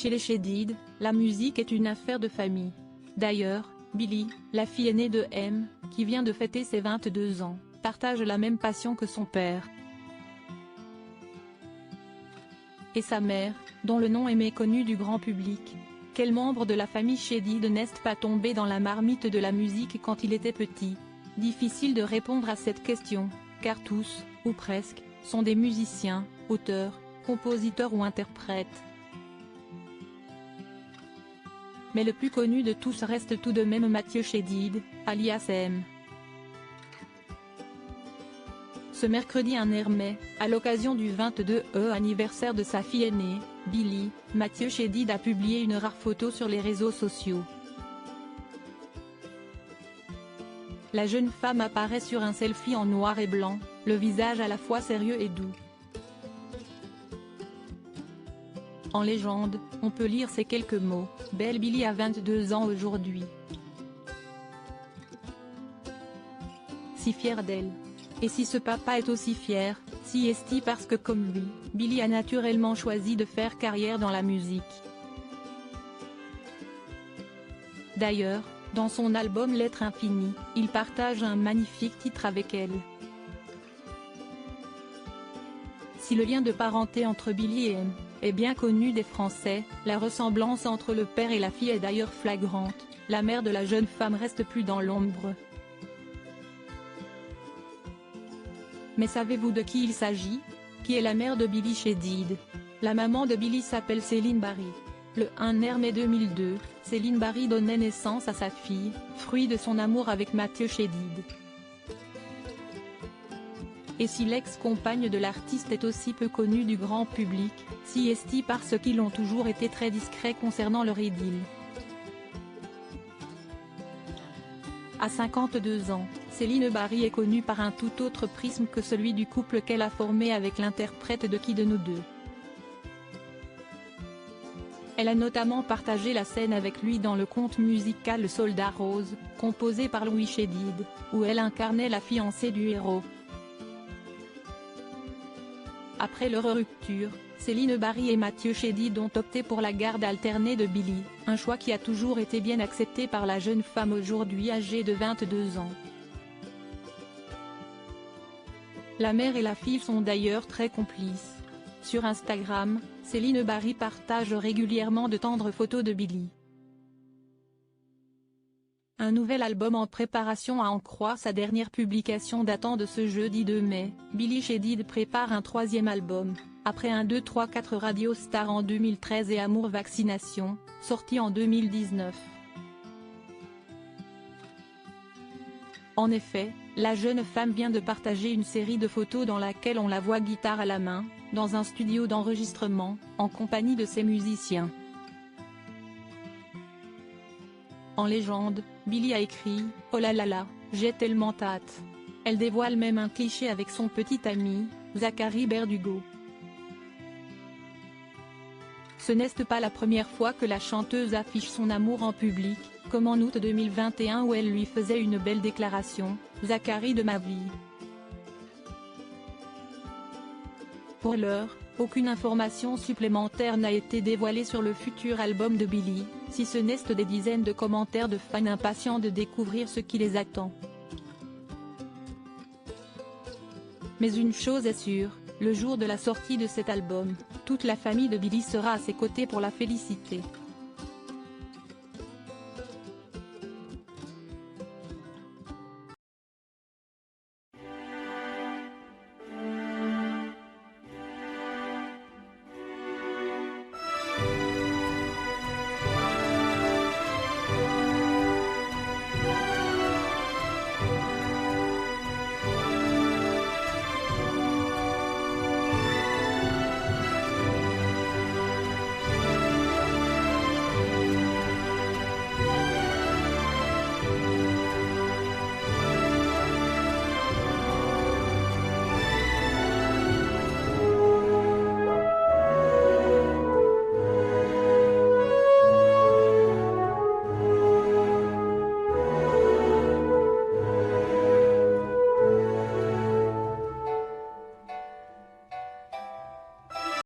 Chez les Chedid, la musique est une affaire de famille. D'ailleurs, Billie, la fille aînée de M, qui vient de fêter ses 22 ans, partage la même passion que son père. Et sa mère, dont le nom est méconnu du grand public. Quel membre de la famille Chedid n'est pas tombé dans la marmite de la musique quand il était petit? Difficile de répondre à cette question, car tous, ou presque, sont des musiciens, auteurs, compositeurs ou interprètes. Mais le plus connu de tous reste tout de même Mathieu Chedid, alias M. Ce mercredi 1er mai, à l'occasion du 22e anniversaire de sa fille aînée, Billie, Mathieu Chedid a publié une rare photo sur les réseaux sociaux. La jeune femme apparaît sur un selfie en noir et blanc, le visage à la fois sérieux et doux. En légende, on peut lire ces quelques mots: « Belle Billie a 22 ans aujourd'hui. Si fière d'elle. Et si ce papa est aussi fier, si est-il parce que comme lui, Billie a naturellement choisi de faire carrière dans la musique. » D'ailleurs, dans son album Lettre Infinie, il partage un magnifique titre avec elle. Si le lien de parenté entre Billie et M est bien connu des Français, la ressemblance entre le père et la fille est d'ailleurs flagrante, la mère de la jeune femme reste plus dans l'ombre. Mais savez-vous de qui il s'agit? Qui est la mère de Billie Chedid? La maman de Billie s'appelle Céline Barry. Le 1 mai 2002, Céline Barry donnait naissance à sa fille, fruit de son amour avec Mathieu Chedid. Et si l'ex-compagne de l'artiste est aussi peu connue du grand public, si est-il parce qu'ils ont toujours été très discrets concernant leur idylle. À 52 ans, Céline Barry est connue par un tout autre prisme que celui du couple qu'elle a formé avec l'interprète de Qui de nous deux. Elle a notamment partagé la scène avec lui dans le conte musical Le Soldat Rose, composé par Louis Chedid, où elle incarnait la fiancée du héros. Après leur rupture, Céline Barry et Mathieu Chedid ont opté pour la garde alternée de Billie, un choix qui a toujours été bien accepté par la jeune femme aujourd'hui âgée de 22 ans. La mère et la fille sont d'ailleurs très complices. Sur Instagram, Céline Barry partage régulièrement de tendres photos de Billie. Un nouvel album en préparation à en croire sa dernière publication datant de ce jeudi 2 mai, Billie Chedid prépare un troisième album, après un 2 3 4 Radio Star en 2013 et Amour Vaccination, sorti en 2019. En effet, la jeune femme vient de partager une série de photos dans laquelle on la voit guitare à la main, dans un studio d'enregistrement, en compagnie de ses musiciens. En légende, Billie a écrit « Oh là là là, j'ai tellement hâte ». Elle dévoile même un cliché avec son petit ami, Zachary Berdugo. Ce n'est pas la première fois que la chanteuse affiche son amour en public, comme en août 2021 où elle lui faisait une belle déclaration, « Zachary de ma vie ». Pour l'heure, aucune information supplémentaire n'a été dévoilée sur le futur album de Billie, si ce n'est des dizaines de commentaires de fans impatients de découvrir ce qui les attend. Mais une chose est sûre, le jour de la sortie de cet album, toute la famille de Billie sera à ses côtés pour la féliciter.